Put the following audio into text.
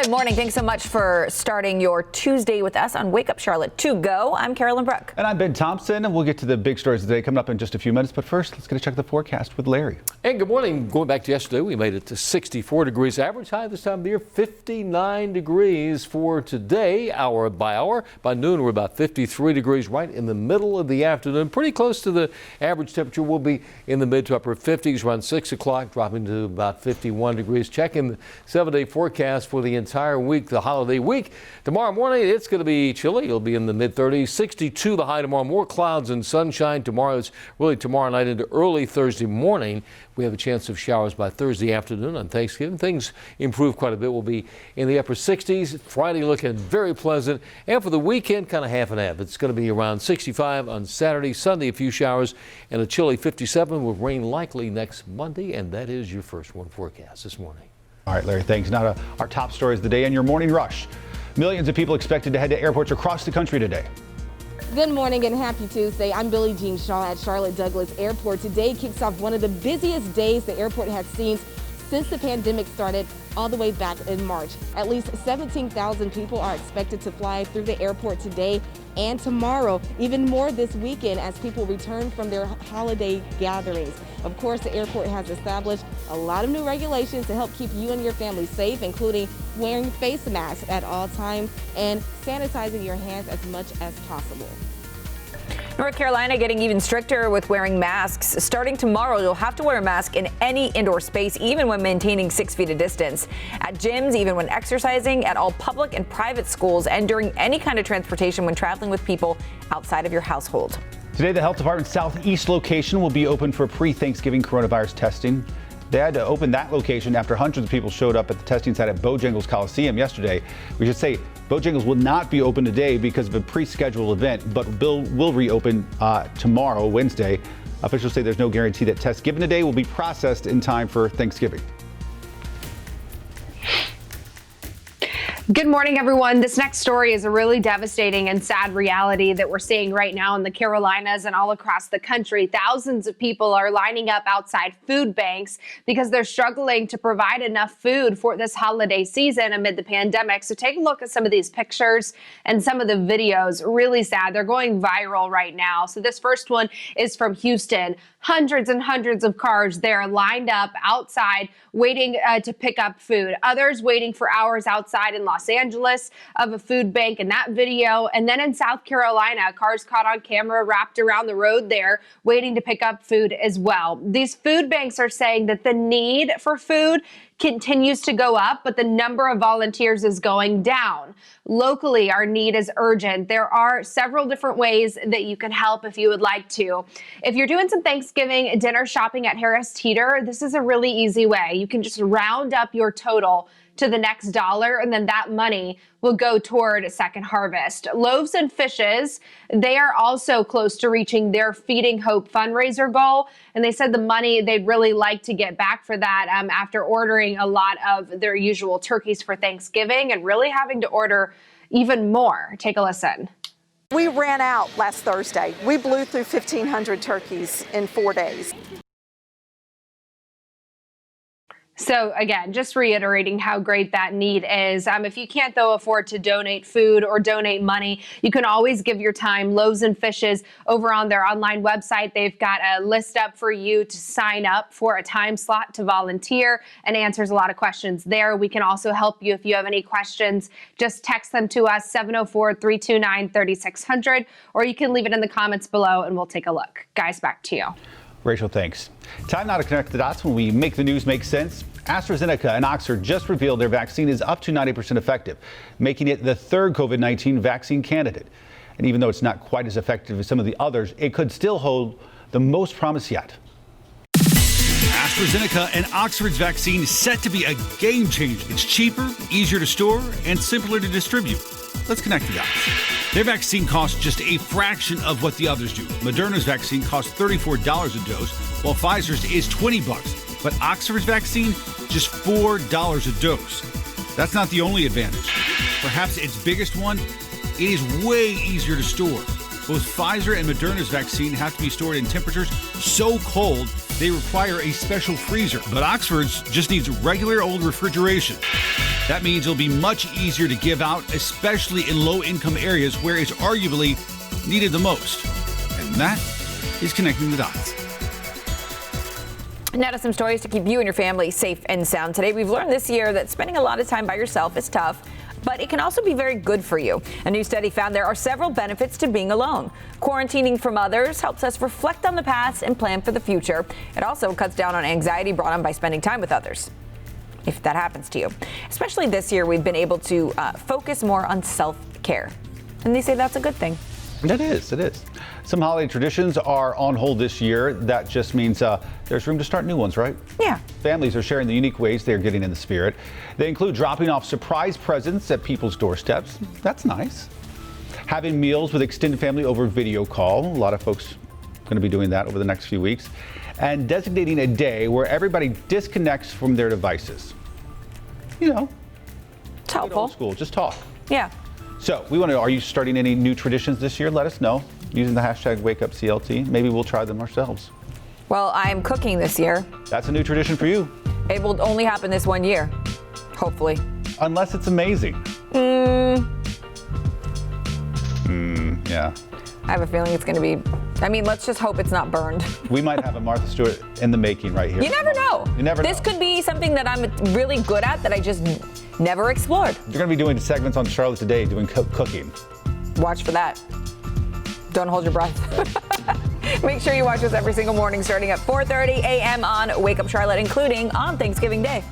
Good morning. Thanks so much for starting your Tuesday with us on Wake Up Charlotte to Go. I'm Carolyn Brooke. And I'm Ben Thompson, and we'll get to the big stories today coming up in just a few minutes. But first, let's get a check of the forecast with Larry. And good morning. Going back to yesterday, we made it to 64 degrees average high this time of the year, 59 degrees for today, hour by hour. By noon, we're about 53 degrees right in the middle of the afternoon. Pretty close to the average temperature. We'll be in the mid to upper 50s around 6 o'clock, dropping to about 51 degrees. Checking the 7-day forecast for the entire week, the holiday week. Tomorrow morning, it's going to be chilly. It'll be in the mid 30s, 62 the high tomorrow. More clouds and sunshine tomorrow. It's really tomorrow night into early Thursday morning. We have a chance of showers by Thursday afternoon on Thanksgiving. Things improve quite a bit. We'll be in the upper 60s. Friday looking very pleasant. And for the weekend, kind of half and half. It's going to be around 65 on Saturday. Sunday, a few showers and a chilly 57 with rain likely next Monday. And that is your first one forecast this morning. All right, Larry, thanks. Now to our top stories of the day and your morning rush. Millions of people expected to head to airports across the country today. Good morning and happy Tuesday. I'm Billie Jean Shaw at Charlotte Douglas Airport. Today kicks off one of the busiest days the airport has seen since the pandemic started all the way back in March. At least 17,000 people are expected to fly through the airport today and tomorrow, even more this weekend as people return from their holiday gatherings. Of course, the airport has established a lot of new regulations to help keep you and your family safe, including wearing face masks at all times and sanitizing your hands as much as possible. North Carolina getting even stricter with wearing masks. Starting tomorrow, you'll have to wear a mask in any indoor space, even when maintaining 6 feet of distance. At gyms, even when exercising, at all public and private schools, and during any kind of transportation when traveling with people outside of your household. Today, the Health Department's Southeast location will be open for pre-Thanksgiving coronavirus testing. They had to open that location after hundreds of people showed up at the testing site at Bojangles Coliseum yesterday. We should say Bojangles will not be open today because of a pre-scheduled event, but will reopen tomorrow, Wednesday. Officials say there's no guarantee that tests given today will be processed in time for Thanksgiving. Good morning, everyone. This next story is a really devastating and sad reality that we're seeing right now in the Carolinas and all across the country. Thousands of people are lining up outside food banks because they're struggling to provide enough food for this holiday season amid the pandemic. So take a look at some of these pictures and some of the videos. Really sad. They're going viral right now. So this first one is from Houston. Hundreds and hundreds of cars there lined up outside waiting to pick up food. Others waiting for hours outside in Los Angeles of a food bank in that video. And then in South Carolina, cars caught on camera wrapped around the road there waiting to pick up food as well. These food banks are saying that the need for food continues to go up, but the number of volunteers is going down. Locally, our need is urgent. There are several different ways that you can help if you would like to. If you're doing some Thanksgiving dinner shopping at Harris Teeter, this is a really easy way. You can just round up your total to the next dollar, and then that money will go toward Second Harvest. Loaves and Fishes, they are also close to reaching their Feeding Hope fundraiser goal, and they said the money they'd really like to get back for that after ordering a lot of their usual turkeys for Thanksgiving and really having to order even more. Take a listen. We ran out last Thursday. We blew through 1,500 turkeys in 4 days. So again, just reiterating how great that need is. If you can't, though, afford to donate food or donate money, you can always give your time. Loaves and Fishes over on their online website, they've got a list up for you to sign up for a time slot to volunteer and answers a lot of questions there. We can also help you if you have any questions. Just text them to us, 704-329-3600, or you can leave it in the comments below and we'll take a look. Guys, back to you. Rachel, thanks. Time now to connect the dots when we make the news make sense. AstraZeneca and Oxford just revealed their vaccine is up to 90% effective, making it the third COVID-19 vaccine candidate. And even though it's not quite as effective as some of the others, it could still hold the most promise yet. AstraZeneca and Oxford's vaccine is set to be a game changer. It's cheaper, easier to store, and simpler to distribute. Let's connect the dots. Their vaccine costs just a fraction of what the others do. Moderna's vaccine costs $34 a dose, while Pfizer's is $20. But Oxford's vaccine, just $4 a dose. That's not the only advantage. Perhaps its biggest one, it is way easier to store. Both Pfizer and Moderna's vaccine have to be stored in temperatures so cold they require a special freezer. But Oxford's just needs regular old refrigeration. That means it'll be much easier to give out, especially in low-income areas where it's arguably needed the most. And that is connecting the dots. Now to some stories to keep you and your family safe and sound today. We've learned this year that spending a lot of time by yourself is tough, but it can also be very good for you. A new study found there are several benefits to being alone. Quarantining from others helps us reflect on the past and plan for the future. It also cuts down on anxiety brought on by spending time with others, if that happens to you. Especially this year, we've been able to focus more on self-care. And they say that's a good thing. It is. Some holiday traditions are on hold this year. That just means there's room to start new ones, right? Yeah. Families are sharing the unique ways they're getting in the spirit. They include dropping off surprise presents at people's doorsteps. That's nice. Having meals with extended family over video call. A lot of folks are going to be doing that over the next few weeks. And designating a day where everybody disconnects from their devices. You know, It's helpful. old school, just talk. Yeah. So we want to know, are you starting any new traditions this year? Let us know using the hashtag WakeUpCLT. Maybe we'll try them ourselves. Well, I'm cooking this year. That's a new tradition for you. It will only happen this one year, hopefully. Unless it's amazing. Yeah. I have a feeling it's going to be, let's just hope it's not burned. We might have a Martha Stewart in the making right here. You never know. You never know. This could be something that I'm really good at that I just never explored. You're going to be doing segments on Charlotte Today doing cooking. Watch for that. Don't hold your breath. Make sure you watch us every single morning starting at 4:30 a.m. on Wake Up Charlotte, including on Thanksgiving Day.